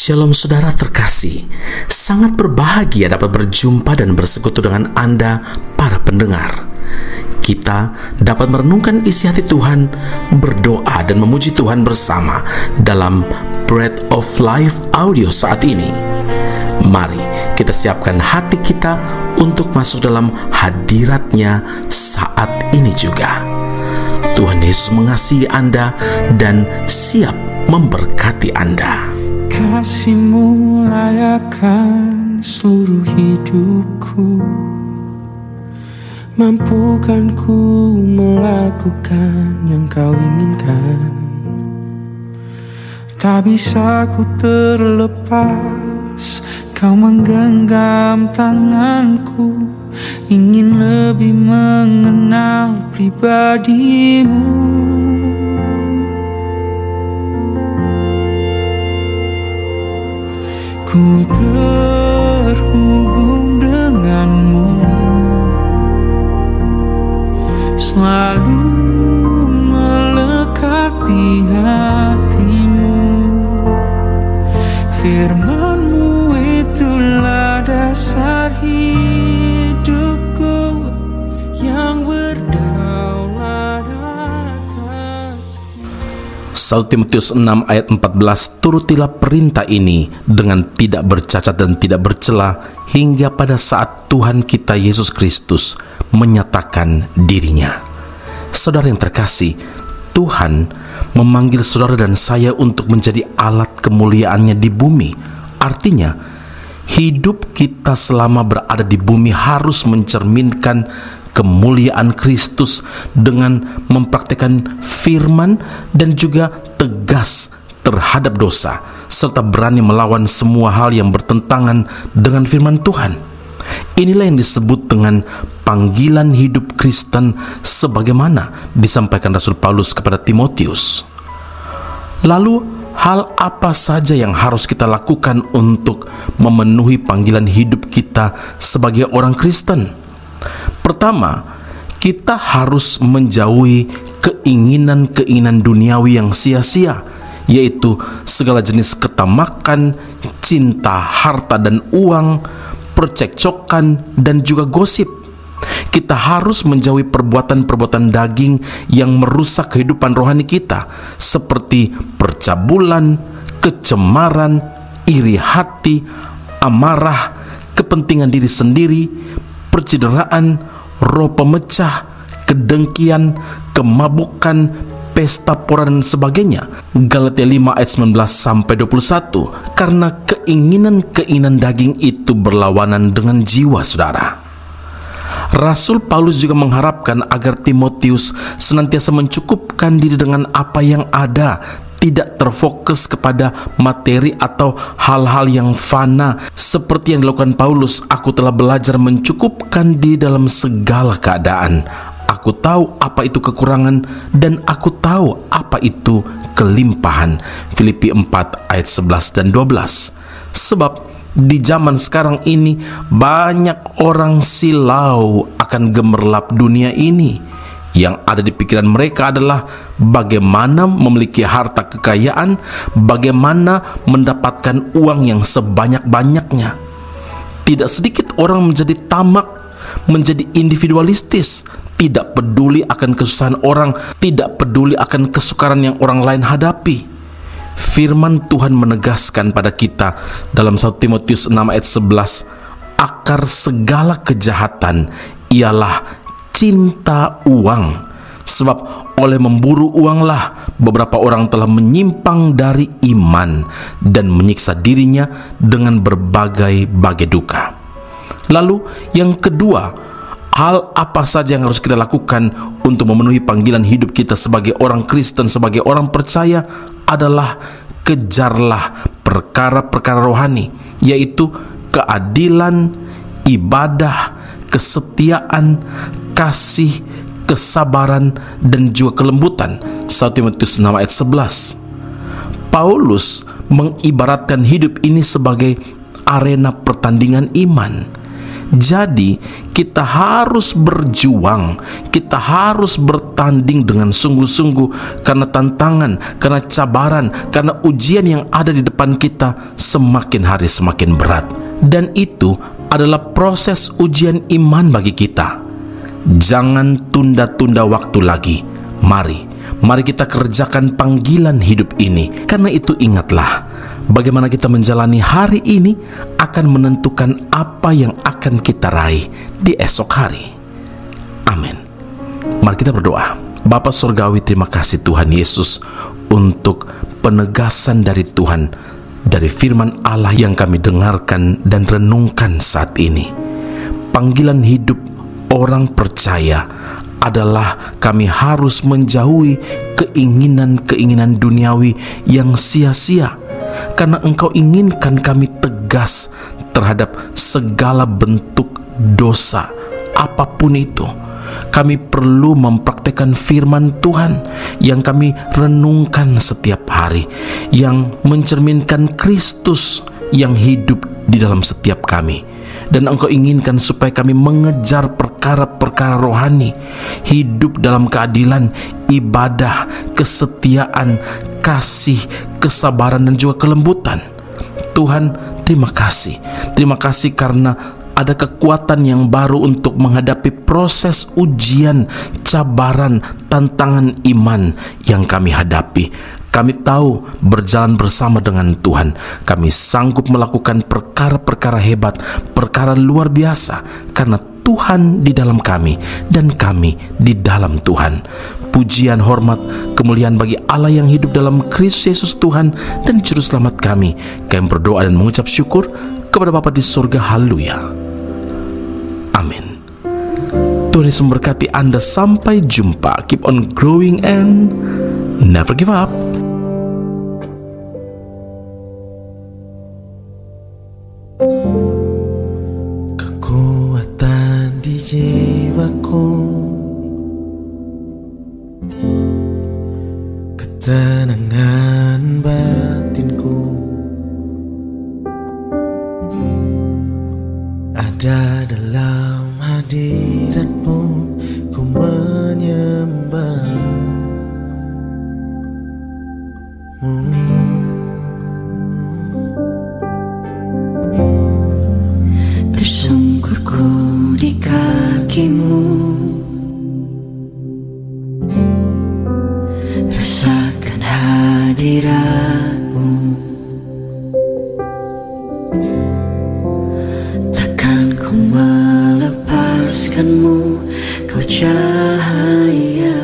Shalom saudara terkasih, sangat berbahagia dapat berjumpa dan bersekutu dengan Anda para pendengar. Kita dapat merenungkan isi hati Tuhan, berdoa dan memuji Tuhan bersama dalam Bread of Life audio saat ini. Mari kita siapkan hati kita untuk masuk dalam hadirat-Nya saat ini juga. Tuhan Yesus mengasihi Anda dan siap memberkati Anda. Kasih-Mu layakkan seluruh hidupku, mampukan ku melakukan yang Kau inginkan. Tak bisa ku terlepas, Kau menggenggam tanganku, ingin lebih mengenal pribadi-Mu. Ku terhubung denganmu, selalu melekat di hatimu. Firman-Mu itulah dasar hidupku yang berdaulat atasku. 1 Timotius 6 ayat 14, turutilah perintah ini dengan tidak bercacat dan tidak bercela hingga pada saat Tuhan kita Yesus Kristus menyatakan dirinya. Saudara yang terkasih, Tuhan memanggil saudara dan saya untuk menjadi alat kemuliaan-Nya di bumi. Artinya, hidup kita selama berada di bumi harus mencerminkan kemuliaan Kristus dengan mempraktikkan firman dan juga tegas terhadap dosa, serta berani melawan semua hal yang bertentangan dengan firman Tuhan. Inilah yang disebut dengan panggilan hidup Kristen sebagaimana disampaikan Rasul Paulus kepada Timotius. Lalu, hal apa saja yang harus kita lakukan untuk memenuhi panggilan hidup kita sebagai orang Kristen? Pertama, kita harus menjauhi keinginan-keinginan duniawi yang sia-sia, yaitu segala jenis ketamakan, cinta, harta dan uang, percekcokan, dan juga gosip. Kita harus menjauhi perbuatan-perbuatan daging yang merusak kehidupan rohani kita, seperti percabulan, kecemaran, iri hati, amarah, kepentingan diri sendiri, percideraan, roh pemecah, kedengkian, kemabukan, pesta pora dan sebagainya. Galatia 5 ayat 19-21. Karena keinginan-keinginan daging itu berlawanan dengan jiwa saudara. Rasul Paulus juga mengharapkan agar Timotius senantiasa mencukupkan diri dengan apa yang ada, tidak terfokus kepada materi atau hal-hal yang fana. Seperti yang dilakukan Paulus, aku telah belajar mencukupkan diri dalam segala keadaan. Aku tahu apa itu kekurangan dan aku tahu apa itu kelimpahan. Filipi 4 ayat 11 dan 12. Sebab di zaman sekarang ini banyak orang silau akan gemerlap dunia ini. Yang ada di pikiran mereka adalah bagaimana memiliki harta kekayaan, bagaimana mendapatkan uang yang sebanyak-banyaknya. Tidak sedikit orang menjadi tamak, menjadi individualistis, tidak peduli akan kesusahan orang, tidak peduli akan kesukaran yang orang lain hadapi. Firman Tuhan menegaskan pada kita dalam 1 Timotius 6 ayat 11, akar segala kejahatan ialah cinta uang, sebab oleh memburu uanglah beberapa orang telah menyimpang dari iman dan menyiksa dirinya dengan berbagai-bagai duka. Lalu yang kedua, hal apa saja yang harus kita lakukan untuk memenuhi panggilan hidup kita sebagai orang Kristen, sebagai orang percaya adalah kejarlah perkara-perkara rohani, yaitu keadilan, ibadah, kesetiaan, kasih, kesabaran, dan juga kelembutan. 1 Timotius 6 ayat 11. Paulus mengibaratkan hidup ini sebagai arena pertandingan iman. Jadi kita harus berjuang, kita harus bertanding dengan sungguh-sungguh, karena tantangan, karena cabaran, karena ujian yang ada di depan kita semakin hari semakin berat. Dan itu adalah proses ujian iman bagi kita. Jangan tunda-tunda waktu lagi. Mari kita kerjakan panggilan hidup ini. Karena itu ingatlah, bagaimana kita menjalani hari ini akan menentukan apa yang akan kita raih di esok hari. Amin. Mari kita berdoa. Bapa Surgawi, terima kasih Tuhan Yesus untuk penegasan dari Tuhan, dari firman Allah yang kami dengarkan dan renungkan saat ini. Panggilan hidup orang percaya adalah kami harus menjauhi keinginan-keinginan duniawi yang sia-sia, karena Engkau inginkan kami tegas terhadap segala bentuk dosa apapun itu. Kami perlu mempraktekkan firman Tuhan yang kami renungkan setiap hari, yang mencerminkan Kristus yang hidup di dalam setiap kami. Dan Engkau inginkan supaya kami mengejar perkara-perkara rohani, hidup dalam keadilan, ibadah, kesetiaan, kasih, kesabaran, dan juga kelembutan. Tuhan, terima kasih. Terima kasih karena ada kekuatan yang baru untuk menghadapi proses ujian, cabaran, tantangan iman yang kami hadapi. Kami tahu berjalan bersama dengan Tuhan, kami sanggup melakukan perkara-perkara hebat, perkara luar biasa, karena Tuhan di dalam kami dan kami di dalam Tuhan. Pujian, hormat, kemuliaan bagi Allah yang hidup dalam Kristus Yesus Tuhan dan Juru Selamat kami. Kami berdoa dan mengucap syukur kepada Bapa di surga. Haleluya. Amin. Tuhan Yesus memberkati Anda. Sampai jumpa. Keep on growing and never give up. Kekuatan di jiwaku, ketenangan batinku, ada dalam hadirat-Mu. Ku menyembah-Mu. Tersungkurku di kaki-Mu, rasakan hadirat-Mu. Takkan ku melepaskan-Mu, Kau cahaya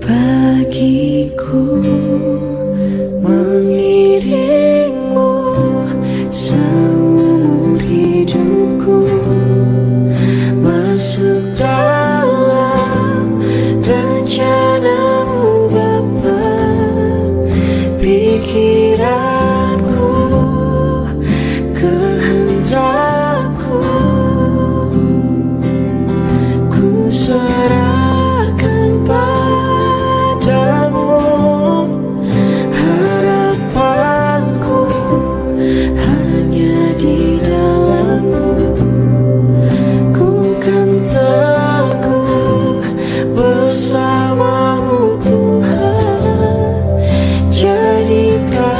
bagiku. Mengiring-Mu seumur hidupku, masuk dalam rencana-Mu Bapa. Pikiranku, kehendakku, ku serahkan padamu. Harapanku hanya di dalam-Mu. Ku kan teguh bersama-Mu Tuhan. Jadikan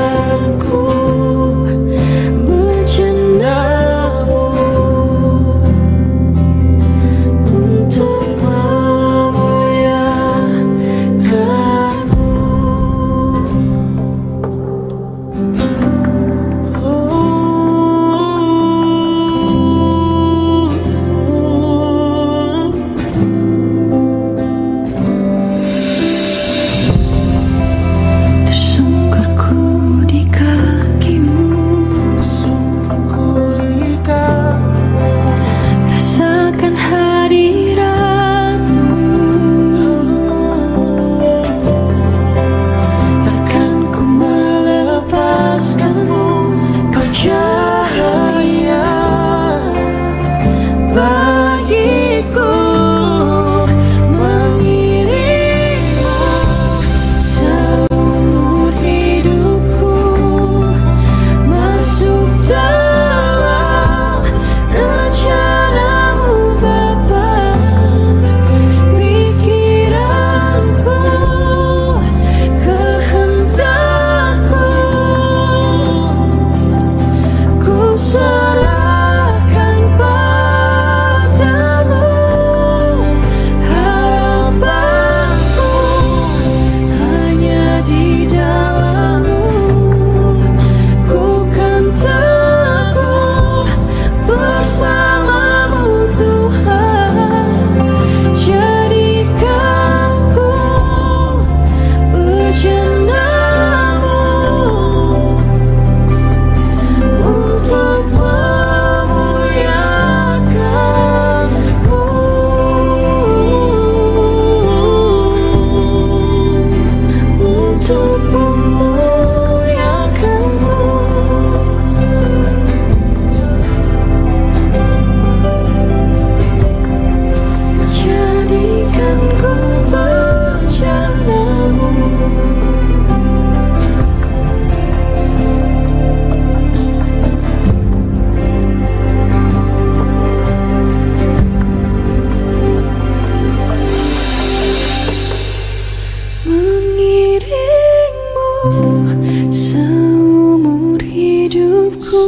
seumur hidupku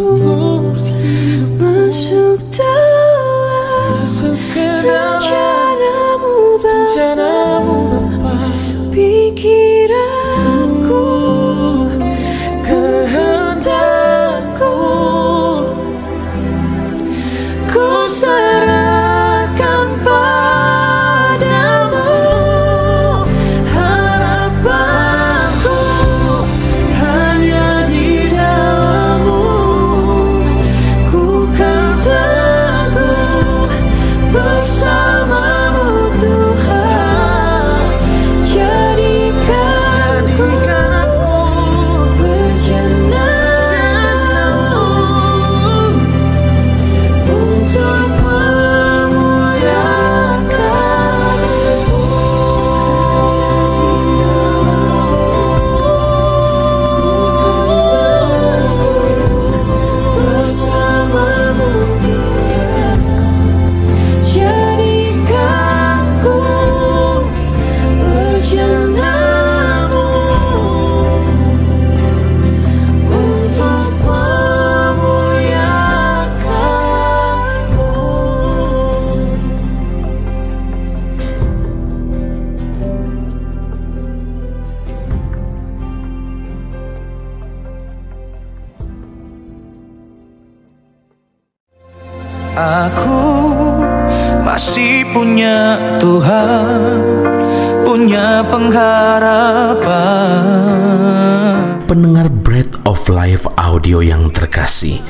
masuk dalam rencanamu Bapa. Pikiranku, kehendakku, ku serahkan padamu. Harapanku hanya di dalam-Mu. Ku kan teguh bersama-Mu Tuhan. Jadikan aku berjenama untuk memuliakan-Mu. Bersama-Mu Tuhan. Jadikanku berjenama untuk memuliakan-Mu. Aku masih punya Tuhan, punya pengharapan. Pendengar Bread of Life audio yang terkasih,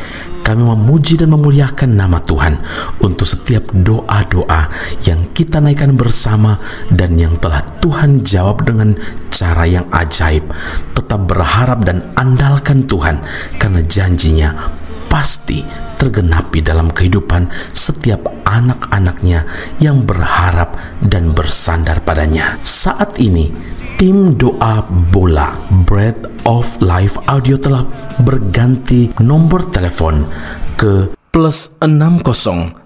kami memuji dan memuliakan nama Tuhan untuk setiap doa-doa yang kita naikkan bersama dan yang telah Tuhan jawab dengan cara yang ajaib. Tetap berharap dan andalkan Tuhan karena janjinya pasti tergenapi dalam kehidupan setiap anak-anaknya yang berharap dan bersandar padanya. Saat ini, tim doa bola Bread of Life audio telah berganti nomor telepon ke +60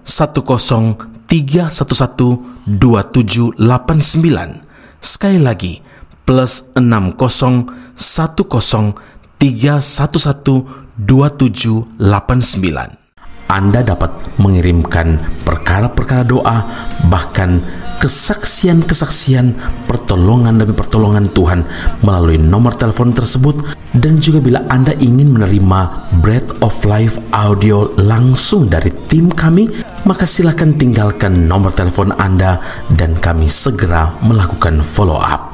10 311 2789. Sekali lagi, +60 10 311 2789. Anda dapat mengirimkan perkara-perkara doa, bahkan kesaksian-kesaksian, pertolongan demi pertolongan Tuhan melalui nomor telepon tersebut. Dan juga bila Anda ingin menerima Bread of Life audio langsung dari tim kami, maka silakan tinggalkan nomor telepon Anda dan kami segera melakukan follow up.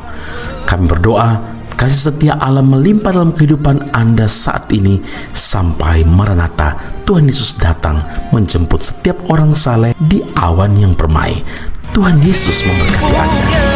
Kami berdoa kasih setia Allah melimpah dalam kehidupan Anda saat ini sampai Maranatha, Tuhan Yesus datang menjemput setiap orang saleh di awan yang permai. Tuhan Yesus memberkati Anda.